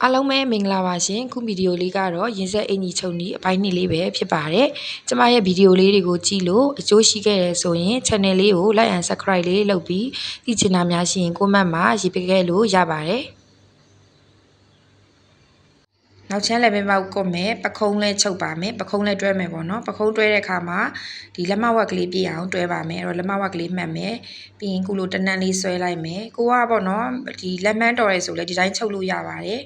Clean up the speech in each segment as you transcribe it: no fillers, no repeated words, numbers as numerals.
အားလုံးပဲမင်္ဂလာပါရှင်ခုဗီဒီယိုလေးကတော့ရင်ဆက်အင်ကြီးချုပ်နီးအပိုင်း2လေးပဲဖြစ်ပါတယ်ကျမရဲ့ဗီဒီယိုလေးတွေကိုကြည့်လို့အကျိုးရှိခဲ့တယ်ဆိုရင် channel လေးကို like and subscribe လေးလုပ်ပြီးသိချင်တာများရှိရင် comment မှာရေးပေးခဲ့လို့ရပါတယ်နောက်ချမ်းလည်းပဲပေါက်ကွတ်မယ်ပခုံးလဲချုပ်ပါမယ်ပခုံးလဲတွဲမယ်ပေါ့နော်ပခုံးတွဲတဲ့အခါမှာဒီလက်မဝက်ကလေးပြည့်အောင်တွဲပါမယ်အဲ့တော့လက်မဝက်ကလေးမှတ်မယ်ပြီးရင်ခုလိုတနန်းလေးဆွဲလိုက်မယ်ကိုကပေါ့နော်ဒီလက်မှန်းတော်ရဲဆိုလဲဒီတိုင်းချုပ်လို့ရပါတယ်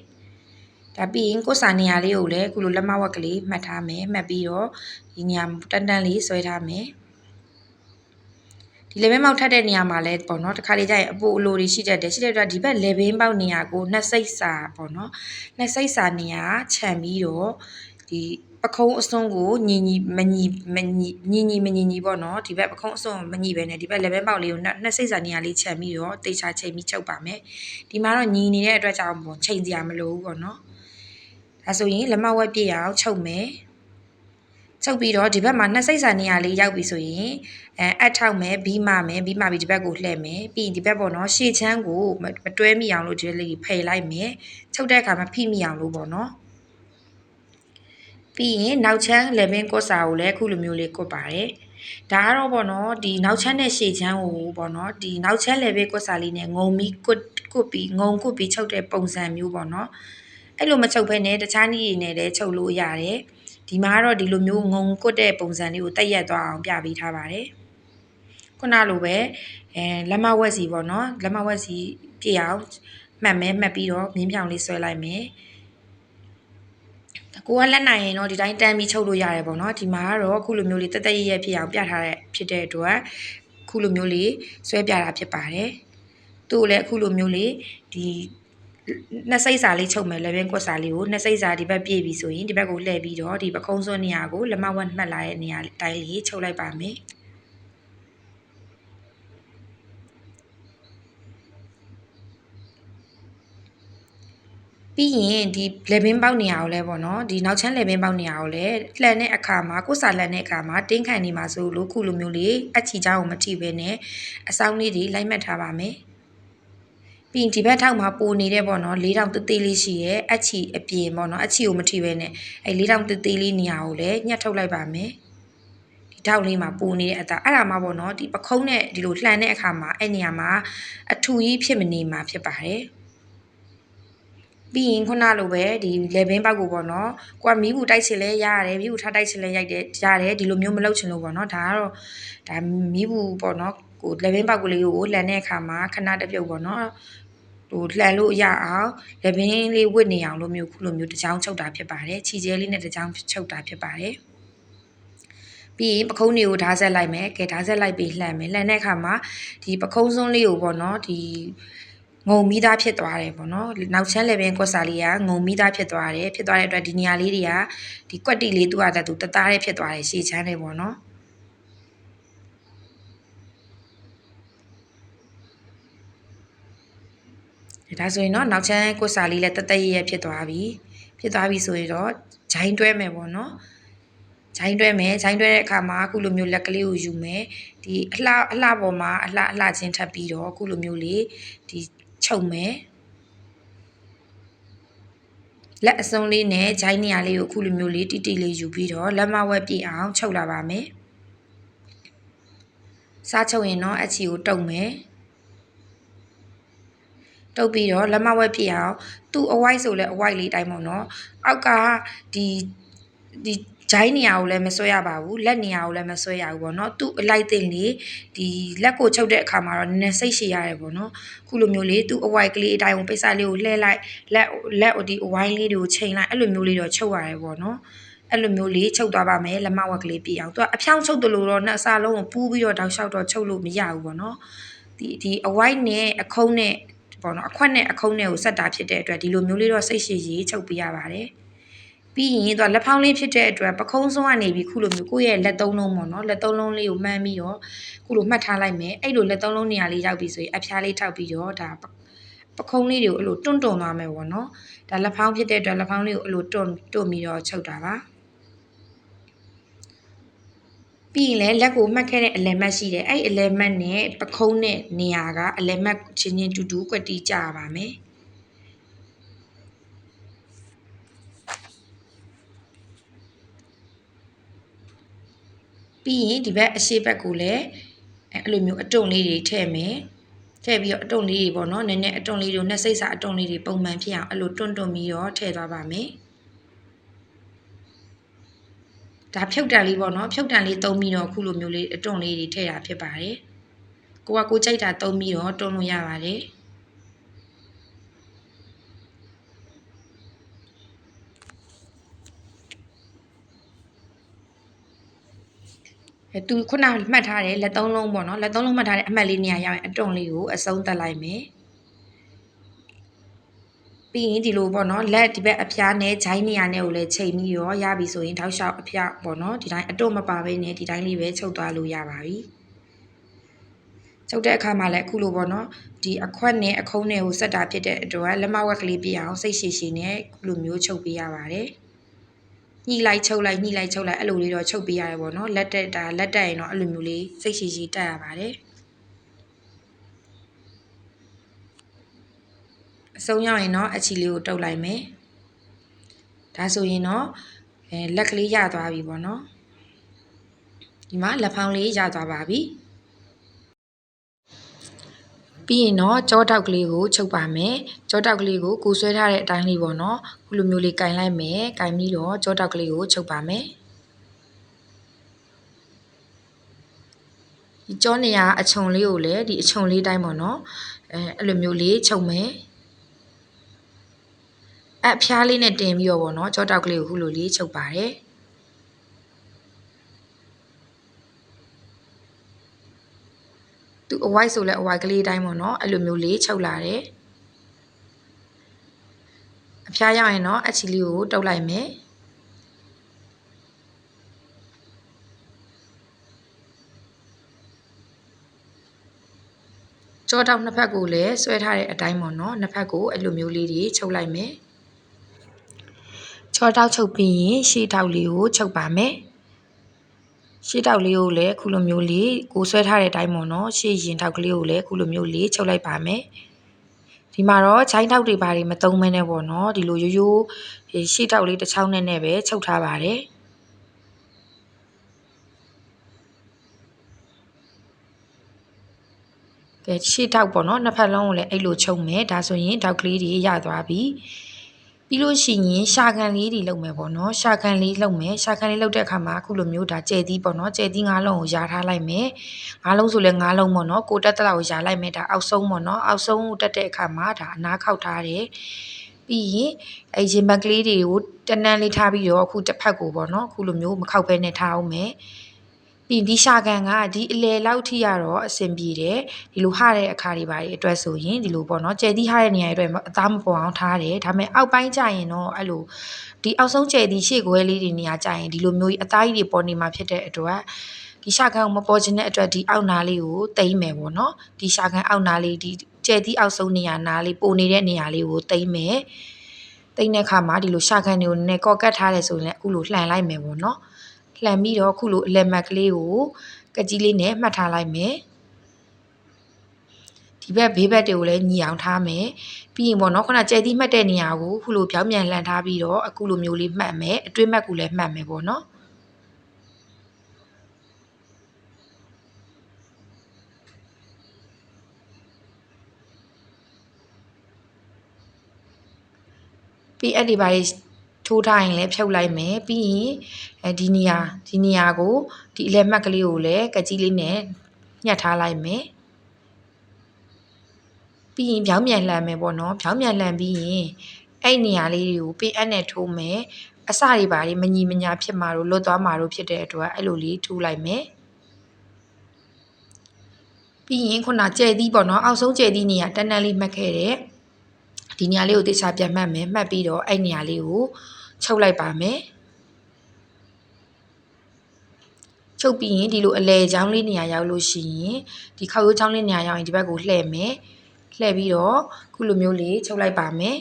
ဒါပြီးရင်ကိုယ်စာနေရာလေးကိုလည်းခုလိုလက်မဝက်ကလေးမှတ်ထားမယ်မှတ်ပြီးတော့ဒီနေရာတန်းတန်းလေးဆွဲထားမယ်ဒီလေဘင်းပေါက်ထပ်တဲ့နေရာမှာလဲပေါ့နော်တခါလေကျရင်အပိုအလိုတွေရှိတတ်တယ်ရှိတဲ့အတွက်ဒီဘက်လေဘင်းပေါက်နေရာကိုနှစ်စိတ်စာပေါ့နော်နှစ်စိတ်စာနေရာခြံပြီးတော့ဒီပခုံးအစွန်းကိုညီပေါ့နော်ဒီဘက်ပခုံးအစွန်းမညီပဲနဲ့ဒီဘက်လေဘင်းပေါက်လေးကိုနှစ်စိတ်စာနေရာလေးခြံပြီးတော့တေချာချိန်ပြီးချုပ်ပါမယ်ဒီမှာတော့ညီနေတဲ့အတွက်ကြောင့်ပေါ့ချိန်စရာမလိုဘူးပေါ့နော်ဒါဆိုရင်လက်မဝက်ပြည့်အောင်ချုပ်မယ်ချုပ်ပြီးတော့ဒီဘက်မှာနှစ်စိတ်စာနေရာလေးရောက်ပြီဆိုရင်အပ်ထောက်မယ်ဘီးမမယ်ဘီးမပြီးဒီဘက်ကိုလှည့်မယ်ပြီးရင်ဒီဘက်ပေါ့နော်ရှေ့ချမ်းကိုမတွဲမိအောင်လို့ဒီလေးဖယ်လိုက်မယ်ချုပ်တဲ့အခါမှာဖိမိအောင်လို့ပေါ့နော်ပြီးရင်နောက်ချမ်းလေဘင်းကွတ်စာကိုလည်းအခုလိုမျိုးလေးကွတ်ပါတယ်ဒါကတော့ပေါ့နော်ဒီနောက်ချမ်းနဲ့ရှေ့ချမ်းကိုပေါ့နော်ဒီနောက်ချမ်းလေဘင်းကွတ်စာလေးနဲ့ငုံပြီးကွတ်ပြီးငုံကွတ်ပြီးချုပ်တဲ့ပုံစံမျိုးပေါ့နော်အဲ့လိုမချုပ်ဘဲနဲ့တခြားနည်းတွေနဲ့လည်းချုပ်လို့ရတယ်ဒီမှာကတော့ဒီလိုမျိုးငုံကွတ်တဲ့ပုံစံလေးကိုတက်ရက်သွားအောင်ပြပေးထားပါတယ်ခုနလိုပဲလက်မဝက်စီပေါ့နော်လက်မဝက်စီပြည့်အောင်မှတ်မယ်မှတ်ပြီးတော့မြင်းဖြောင်လေးဆွဲလိုက်မယ်ကိုကလက်နိုင်ရင်တော့ဒီတိုင်းတန်းပြီးချုပ်လို့ရတယ်ပေါ့နော်ဒီမှာကတော့အခုလိုမျိုးလေးတက်တက်ရရဖြစ်အောင်ပြထားတဲ့ဖြစ်တဲ့အတွက်အခုလိုမျိုးလေးဆွဲပြတာဖြစ်ပါတယ်သူ့ကိုလည်းအခုလိုမျိုးလေးဒီနှစ်စိတ်စာလေးချုပ်မယ်လေဘင်းကွက်စာလေးကိုနှစ်စိတ်စာဒီဘက်ပြည့်ပြီဆိုရင်ဒီဘက်ကိုလှည့်ပြီးတော့ဒီပခုံးစွန်းနေရာကိုလက်မဝက်မှတ်လာတဲ့နေရာတိုင်းလေးချုပ်လိုက်ပါမယ်ပြီးရင်ဒီလေဘင်းပေါက်နေရာကိုလည်းပေါ့နော်ဒီနောက်ချမ်းလေဘင်းပေါက်နေရာကိုလည်းလှန်တဲ့အခါမှာကိုယ်စာလှန်တဲ့အခါမှာတင်းခံနေမှာဆိုလို့ခုလိုမျိုးလေးအချီချောင်းကိုမထိဘဲနဲ့အဆောင်လေးတွေလိုက်မှတ်ထားပါမယ်ပြီးရင်ဒီဘက်ထောက်မှာပိုနေတဲ့ပေါ့နော်၄တောင်သေးလေးရှိရဲ့အချီအပြင်ပေါ့နော်အချီကိုမထိဘဲနဲ့အဲ၄တောင်သေးလေးနေရာကိုလည်းညှက်ထုတ်လိုက်ပါမယ်ဒီထောက်လေးမှာပိုနေတဲ့အသားအဲ့ဒါမှပေါ့နော်ဒီပခုံးနဲ့ဒီလိုလှန်တဲ့အခါမှာအဲ့နေရာမှာအထူကြီးဖြစ်မနေမှာဖြစ်ပါတယ်ပြီးရင်ခုနလိုပဲဒီလေဘင်းပေါက်ကိုပေါ့နော်ကိုကမီးဘူးတိုက်ချင်လဲရတယ်မီးဘူးထားတိုက်ချင်လဲရတယ်ဒီလိုမျိုးမလုပ်ချင်လို့ပေါ့နော်ဒါကတော့ဒါမီးဘူးပေါ့နော်ကိုလေဘင်းပေါက်ကလေးကိုလှန်တဲ့အခါမှာခဏတပြုတ်ပေါ့နော်ဟိုလှန်လို့ရအောင်လေဘင်းလေးဝစ်နေအောင်လို့မျိုးခုလိုမျိုးတစ်ချောင်းချုပ်တာဖြစ်ပါတယ်ခြေကျဲလေးနဲ့တစ်ချောင်းချုပ်တာဖြစ်ပါတယ်ပြီးရင်ပခုံးတွေကိုဓာတ်ဆက်လိုက်မယ်ကဲဓာတ်ဆက်လိုက်ပြီးလှန်မယ်လှန်တဲ့အခါမှာဒီပခုံးစွန်းလေးကိုပေါ့နော်ဒီငုံမိသားဖြစ်သွားတယ်ပေါ့နော်နောက်ချမ်းလေဘင်းကွက်စာလေးကငုံမိသားဖြစ်သွားတဲ့အတွက်ဒီနေရာလေးတွေကဒီကွက်တီလေးသူ့ဟာသူတသားလေးဖြစ်သွားတယ်ရှေ့ချမ်းလေးပေါ့နော်ဒါဆိုရင်တော့နောက်ချမ်းကွက်စာလေးလည်းတသက်ရဖြစ်သွားပြီဆိုရင်တော့ဂျိုင်းတွဲမယ်ပေါ့နော်ဂျိုင်းတွဲတဲ့အခါမှာအခုလိုမျိုးလက်ကလေးကိုယူမယ်ဒီအလှပေါ်မှာအလှချင်းထပ်ပြီးတော့အခုလိုမျိုးလေးဒီချုပ်မယ်လက်အစုံလေးနဲ့ဂျိုင်းနေရာလေးကိုအခုလိုမျိုးလေးတိလေးယူပြီးတော့လက်မဝက်ပြည့်အောင်ချုပ်လာပါမယ်စားချုပ်ရင်တော့အချီကိုတုပ်မယ်တုပ်ပြီးတော့လက်မဝက်ပြည့်အောင်သူ့အဝိုက်ဆိုလဲအဝိုက်လေးတိုင်းပေါ့နော်အောက်ကဒီဂျိုင်းနေရာကိုလည်းမဆွဲရပါဘူးလက်နေရာကိုလည်းမဆွဲရဘူးပေါ့နော်သူ့အလိုက်တင်လေးဒီလက်ကိုချုပ်တဲ့အခါမှာတော့နည်းနည်းစိတ်ရှည်ရတယ်ပေါ့နော်ခုလိုမျိုးလေးသူ့အဝိုက်ကလေးအတိုင်းကိုပိတ်စလေးကိုလှဲလိုက်လက်ဒီအဝိုင်းလေးတွေကိုချိန်လိုက်အဲ့လိုမျိုးလေးတော့ချုပ်ရတယ်ပေါ့နော်အဲ့လိုမျိုးလေးချုပ်သွားပါမယ်လက်မဝက်ကလေးပြအောင်သူကအဖြောင်းချုပ်တယ်လို့တော့နှစ်အစားလုံးကိုပူးပြီးတော့တောက်လျှောက်တော့ချုပ်လို့မရဘူးပေါ့နော်ဒီအဝိုက်နဲ့အခုံးနဲ့ပေါ့နော်အခွက်နဲ့အခုံးနဲ့ကိုဆက်တာဖြစ်တဲ့အတွက်ဒီလိုမျိုးလေးတော့စိတ်ရှည်ရေးချုပ်ပြရပါတယ်ပြီးရင်သူကလက်ဖောင်းလေးဖြစ်တဲ့အတွက်ပခုံးစွန်းကနေပြီးခုလိုမျိုးကိုယ့်ရဲ့လက်သုံးလုံးပေါ့နော်လက်သုံးလုံးလေးကိုမှန်းပြီးတော့ခုလိုမှတ်ထားလိုက်မယ်အဲ့လိုလက်သုံးလုံးနေရာလေးရောက်ပြီဆိုရင်အဖျားလေးထောက်ပြီးတော့ဒါပခုံးလေးတွေကိုအဲ့လိုတွန့်သွားမယ်ပေါ့နော်ဒါလက်ဖောင်းဖြစ်တဲ့အတွက်လက်ဖောင်းလေးကိုအဲ့လိုတွန့်ပြီးတော့ချုပ်တာပါပြီးရင်လည်းလက်ကိုမှတ်ခဲ့တဲ့အလယ်မှတ်ရှိတယ်အဲ့အလယ်မှတ်နဲ့ပခုံးနဲ့နေရာကအလယ်မှတ်ချင်းတူကွက်တီးကြပါမယ် ပြီးရင်ဒီဘက်အရှေ့ဘက်ကိုလည်းအဲ့လိုမျိုးအတုံလေးတွေထည့်မယ်ထည့်ပြီးတော့အတုံလေးတွေပေါ့နော်နည်းနည်းအတုံလေးတွေနဲ့စိတ်စာအတုံလေးတွေပုံမှန်ဖြစ်အောင်အဲ့လိုတွန့်ပြီးတော့ထည့်သွားပါမယ်ဒါဖြုတ်တံလေးပေါ့နော်ဖြုတ်တံလေးသုံးပြီးတော့အခုလိုမျိုးလေးအတုံလေးတွေထည့်တာဖြစ်ပါတယ်ကိုကြိုက်တာသုံးပြီးတော့တွန်းလို့ရပါတယ်သူခုနမှတ်ထားတယ်လက်သုံးလုံးပေါ့နော်လက်သုံးလုံးမှတ်ထားတဲ့အမှတ်လေးနေရာရောက်ရင်အတုံလေးကိုအဆုံးတက်လိုက်မယ်ပြီးရင်ဒီလိုပေါ့နော်လက်ဒီဘက်အဖျားနဲ့ဂျိုင်းနေရာနဲ့ကိုလည်းချိန်ပြီးတော့ရပြီဆိုရင်ထောက်လျှောက်အဖျားပေါ့နော်ဒီတိုင်းအတုံမပါဘဲနဲ့ဒီတိုင်းလေးပဲချုပ်သွားလို့ရပါပြီချုပ်တဲ့အခါမှာလည်းအခုလိုပေါ့နော်ဒီအခွက်နဲ့အခုံးနဲ့ကိုဆက်တာဖြစ်တဲ့အတွက်လက်မဝက်ကလေးပြအောင်စိတ်ရှည်ရှည်နဲ့အခုလိုမျိုးချုပ်ပေးရပါတယ်ညှိလိုက်ချုပ်လိုက်အဲ့လိုလေးတော့ချုပ်ပေးရတယ်ပေါ့နော်လက်တက်ရင်တော့အဲ့လိုမျိုးလေးစိတ်ရှည်ရှည်တက်ရပါတယ်အဆုံးရောက်ရင်တော့အချီလေးကိုတုပ်လိုက်မယ်ဒါဆိုရင်တော့လက်ကလေးရသွားပြီပေါ့နော်ဒီမှာလက်ဖောင်းလေးရသွားပါပြီပြီးရင်တော့ကြောတောက်ကလေးကိုချုပ်ပါမယ်ကြောတောက်ကလေးကိုကိုဆွဲထားတဲ့အတိုင်းလေးပေါ့နော်ခုလိုမျိုးလေးကင်လိုက်မယ်ကင်ပြီးတော့ကြောတောက်ကလေးကိုချုပ်ပါမယ်ဒီကြောနေရာအချုံလေးကိုလည်းဒီအချုံလေးတိုင်းပေါ့နော်အဲ့လိုမျိုးလေးချုပ်မယ်အဖျားလေးနဲ့တင်ပြီးတော့ပေါ့နော်ကြောတောက်ကလေးကိုခုလိုလေးချုပ်ပါတယ်သူအဝိုက်ဆိုလဲအဝိုက်ကလေးတိုင်းပေါ့နော်အဲ့လိုမျိုးလေးချုပ်လာတယ်အဖျားရောက်ရင်တော့အချီလေးကိုတုပ်လိုက်မယ်ကြောတောက်နှစ်ဖက်ကိုလည်းဆွဲထားတဲ့အတိုင်းပေါ့နော်နှစ်ဖက်ကိုအဲ့လိုမျိုးလေးတွေချုပ်လိုက်မယ်ကြောတောက်ချုပ်ပြီးရင်ရှေ့ထောက်လေးကိုချုပ်ပါမယ်ရှေ့ထောက်လေးကိုလည်းခုလိုမျိုးလေးကိုဆွဲထားတဲ့အတိုင်းပေါ့နော်ရှေ့ရင်ထောက်ကလေးကိုလည်းခုလိုမျိုးလေးချုပ်လိုက်ပါမယ်ဒီမှာတော့ချိုင်းထောက်တွေဘာတွေမသုံးမဲနဲ့ပေါ့နော်ဒီလိုရိုးရိုးရှေ့ထောက်လေးတစ်ချောင်းနဲ့ပဲချုပ်ထားပါတယ်ကဲရှေ့ထောက်ပေါ့နော်နှစ်ဖက်လုံးကိုလည်းအဲ့လိုချုပ်မယ်ဒါဆိုရင်ထောက်ကလေးတွေရသွားပြီပြီးလို့ရှိရင်ရှာခံလေးတွေလုပ်မယ်ပေါ့နော်ရှာခံလေးလုပ်မယ်ရှာခံလေးလုပ်တဲ့အခါမှာအခုလိုမျိုးဒါကျဲသီးပေါ့နော်ကျဲသီး၅လုံးကိုယာထားလိုက်မယ်၅လုံးဆိုလဲ၅လုံးပေါ့နော်ကိုတက်တက်လောက်ကိုယာလိုက်မယ်ဒါအောက်ဆုံးပေါ့နော်အောက်ဆုံးကိုတက်တဲ့အခါမှာဒါအနားခောက်ထားတယ်ပြီးရင်ရင်ဘတ်ကလေးတွေကိုတန်းတန်းလေးထားပြီးတော့အခုတစ်ဖက်ကိုပေါ့နော်အခုလိုမျိုးမခောက်ဘဲနဲ့ထားအောင်မယ်ပြီးဒီရှာခံကဒီအလေလောက်ထိရတော့အဆင်ပြေတယ်ဒီလိုဟာတဲ့အခါတွေပါအတွက်ဆိုရင်ဒီလိုပေါ့နော်ကျဲသီးဟာတဲ့နေရာတွေအတွက်အသားမပေါ်အောင်ထားတယ်ဒါပေမဲ့အောက်ပိုင်းကျရင်တော့အဲ့လိုဒီအောက်ဆုံးကျဲသီးရှေ့ခွဲလေးတွေနေရာကျရင်ဒီလိုမျိုးအသားကြီးတွေပေါ်နေမှာဖြစ်တဲ့အတွက်ဒီရှာခံကိုမပေါ်ခြင်းတဲ့အတွက်ဒီအောက်နာလေးကိုတိမ့်မယ်ပေါ့နော်ဒီရှာခံအောက်နာလေးဒီကျဲသီးအောက်ဆုံးနေရာနာလေးပိုနေတဲ့နေရာလေးကိုတိမ့်မယ်တိမ့်တဲ့အခါမှာဒီလိုရှာခံတွေကိုနည်းကော့ကတ်ထားတယ်ဆိုရင်လည်းအခုလိုလှန်လိုက်မယ်ပေါ့နော်လှန်ပြီးတော့ခုလိုအလက်မတ်ကလေးကိုကကြီးလေးနဲ့မှတ်ထားလိုက်မယ်ဒီဘက်ဘေးဘက်တွေကိုလည်းညီအောင်ထားမယ်ပြီးရင်ပေါ့နော်ခုနကျဲသီးမှတ်တဲ့နေရာကိုခုလိုပြောင်းပြန်လှန်ထားပြီးတော့အခုလိုမျိုးလေးမှတ်မယ်အတွင်းမှတ်ကိုလည်းမှတ်မယ်ပေါ့နော်ပြီးအဲ့ဒီပါလေးထိုးထားရင်လည်းဖြုတ်လိုက်မယ်ပြီးရင်ဒီနေရာကိုဒီအလက်မှတ်ကလေးကိုလည်းကကြီးလေးနဲ့ညှက်ထားလိုက်မယ်ပြီးရင်ပြောင်းပြန်လှန်မယ်ပေါ့နော်ပြောင်းပြန်လှန်ပြီးရင်အဲ့နေရာလေးတွေကိုပင်အပ်နဲ့ထိုးမယ်အစတွေပါမညီမညာဖြစ်မှာလို့လွတ်သွားမှာလို့ဖြစ်တဲ့အတွက်အဲ့လိုလေးထိုးလိုက်မယ်ပြီးရင်ခုနကျဲသီးပေါ့နော်အောက်ဆုံးကျဲသီးနေရာတန်းတန်းလေးမှတ်ခဲ့တဲ့ဒီနေရာလေးကိုတေချာပြန်မှတ်မယ်မှတ်ပြီးတော့အဲ့နေရာလေးကိုချုပ်လိုက်ပါမယ်ချုပ်ပြီးရင်ဒီလိုအလဲချောင်းလေးနေရာရောက်လို့ရှိရင်ဒီခောက်ရိုးချောင်းလေးနေရာရောက်ရင်ဒီဘက်ကိုလှည့်မယ်လှည့်ပြီးတော့ခုလိုမျိုးလေးချုပ်လိုက်ပါမယ်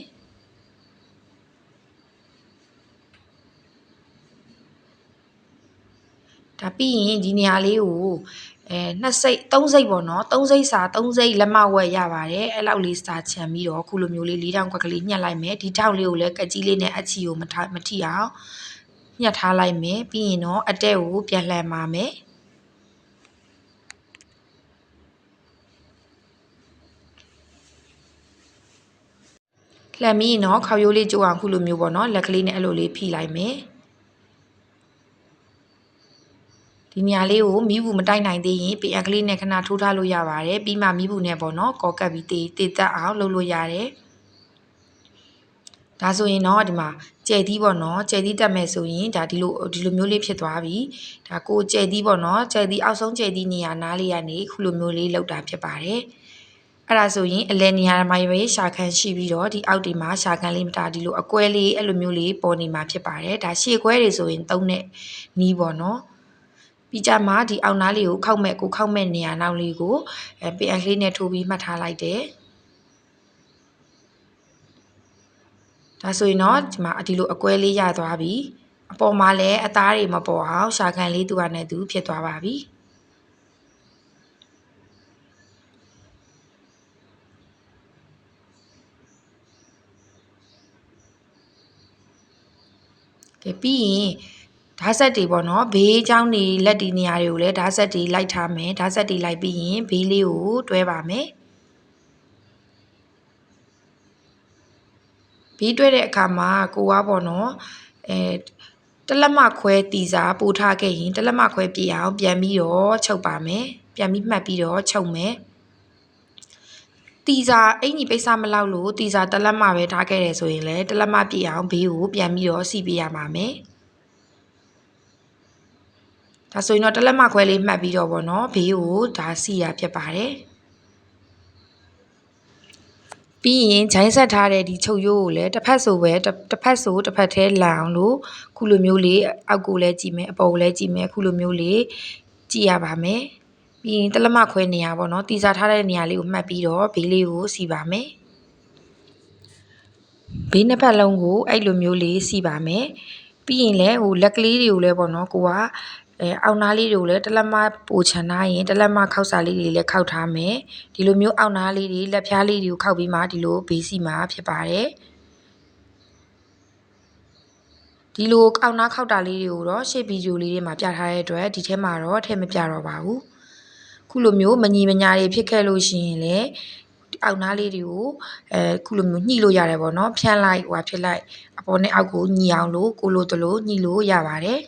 ဒါပြီးရင်ဒီနေရာလေးကိုနှစ်စိတ်သုံးစိတ်ပေါ့နော်သုံးစိတ်စာသုံးစိတ်လက်မဝက်ရပါတယ်အဲ့လောက်လေးစာချန်ပြီးတော့ခုလိုမျိုးလေး၄တောင်ခွက်ကလေးညှက်လိုက်မယ်ဒီထောက်လေးကိုလည်းကကြီးလေးနဲ့အချီကိုမထိအောင်ညှက်ထားလိုက်မယ်ပြီးရင်တော့အတက်ကိုပြန်လှန်ပါမယ် လှန်ပြီးနော်ခေါက်ရိုးလေးကျိုးအောင်ခုလိုမျိုးပေါ့နော်လက်ကလေးနဲ့အဲ့လိုလေးဖိလိုက်မယ်ဒီနေရာလေးကိုမီးဘူးမတိုက်နိုင်သေးရင်ပြန်ကလေးနဲ့ခဏထိုးထားလို့ရပါတယ်ပြီးမှမီးဘူးနဲ့ပေါ့နော်ကော်ကပ်ပြီးတေးတက်အောင်လုပ်လို့ရတယ်ဒါဆိုရင်တော့ဒီမှာကြဲသီးပေါ့နော်ကြဲသီးတက်မယ်ဆိုရင်ဒါဒီလိုမျိုးလေးဖြစ်သွားပြီဒါကိုကြဲသီးပေါ့နော်ကြဲသီးအောက်ဆုံးကြဲသီးနေရာနားလေးကနေခုလိုမျိုးလေးလောက်တာဖြစ်ပါတယ်အဲ့ဒါဆိုရင်အလဲနေရာမှာပဲရှာခန်းရှိပြီးတော့ဒီအောက်ဒီမှာရှာခန်းလေးမတာဒီလိုအကွဲလေးအဲ့လိုမျိုးလေးပေါ်နေမှာဖြစ်ပါတယ်ဒါရှေ့ကွဲတွေဆိုရင်သုံးတဲ့နီးပေါ့နော်ပြီးကြမှာဒီအောက်နားလေးကိုခောက်မဲ့နေရာနောက်လေးကိုပင်အကလေးနဲ့ထိုးပြီးမှတ်ထားလိုက်တယ်ဒါဆိုရင်တော့ဒီမှာဒီလိုအကွဲလေးရသွားပြီအပေါ်မှာလည်းအသားတွေမပေါ်အောင်ရှာခံလေးသူကနဲ့သူဖြစ်သွားပါပြီကဲပြီးရင်ဓာတ်ဆက်တွေပေါ့နော်ဘေးချောင်းတွေလက်ဒီနေရာတွေကိုလည်းဓာတ်ဆက်တွေလိုက်ထားမယ်ဓာတ်ဆက်တွေလိုက်ပြီးရင်ဘေးလေးကိုတွဲပါမယ်ဘေးတွဲတဲ့အခါမှာကိုကပေါ့နော်တလက်မခွဲတီစာပို့ထားခဲ့ရင်တလက်မခွဲပြအောင်ပြန်ပြီးတော့ချုပ်ပါမယ်ပြန်ပြီးမှတ်ပြီးတော့ချုပ်မယ်တီစာအင်ကြီးပိတ်စမလောက်လို့တီစာတလက်မပဲထားခဲ့တယ်ဆိုရင်လည်းတလက်မပြအောင်ဘေးကိုပြန်ပြီးတော့စီပြရပါမယ်ဒါဆိုရင်တော့တလက်မခွဲလေးမှတ်ပြီးတော့ပေါ့နော်ဘေးကိုဒါစီရဖြစ်ပါတယ်ပြီးရင်ဂျိုင်းဆက်ထားတဲ့ဒီချုပ်ရိုးကိုလည်းတစ်ဖက်ဆိုတစ်ဖက်ထဲလန်အောင်လို့ခုလိုမျိုးလေးအောက်ကိုလည်းကြည့်မယ်အပေါ်ကိုလည်းကြည့်မယ်ခုလိုမျိုးလေးကြည့်ရပါမယ်ပြီးရင်တလက်မခွဲနေရပါတော့တီစာထားတဲ့နေရာလေးကိုမှတ်ပြီးတော့ဘေးလေးကိုစီပါမယ်ဘေးနှစ်ဖက်လုံးကိုအဲ့လိုမျိုးလေးစီပါမယ်ပြီးရင်လည်းဟိုလက်ကလေးတွေကိုလည်းပေါ့နော်ကိုကအောက်နားလေးတွေကိုလည်းတလက်မပိုချန်ထားရင်တလက်မခောက်စာလေးတွေလည်းခောက်ထားမယ်ဒီလိုမျိုးအောက်နားလေးတွေလက်ဖျားလေးတွေကိုခောက်ပြီးမှဒီလိုဘေးစီမှာဖြစ်ပါတယ်ဒီလိုအောက်နားခောက်တာလေးတွေကိုတော့ရှေ့ဗီဒီယိုလေးတွေမှာပြထားတဲ့အတွက်ဒီထဲမှာတော့ထည့်မပြတော့ပါဘူးခုလိုမျိုးမညီမညာတွေဖြစ်ခဲ့လို့ရှိရင်လည်းအောက်နားလေးတွေကိုခုလိုမျိုးညှိလို့ရတယ်ပေါ့နော်ဖြန်းလိုက်ဟိုဖြစ်လိုက်အပေါ်နဲ့အောက်ကိုညီအောင်လို့ကိုလိုတလို့ညှိလို့ရပါတယ်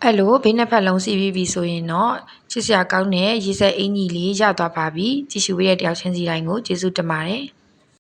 အဲ့လိုဘေးနှစ်ဖက်လုံးစီပြီးပြီဆိုရင်တော့ချစ်စရာကောင်းတဲ့ရေစက်အင်ကြီးလေးရသွားပါပြီကြည့်ရှုပေးတဲ့တယောက်ချင်းစီတိုင်းကိုကျေးဇူးတင်ပါတယ်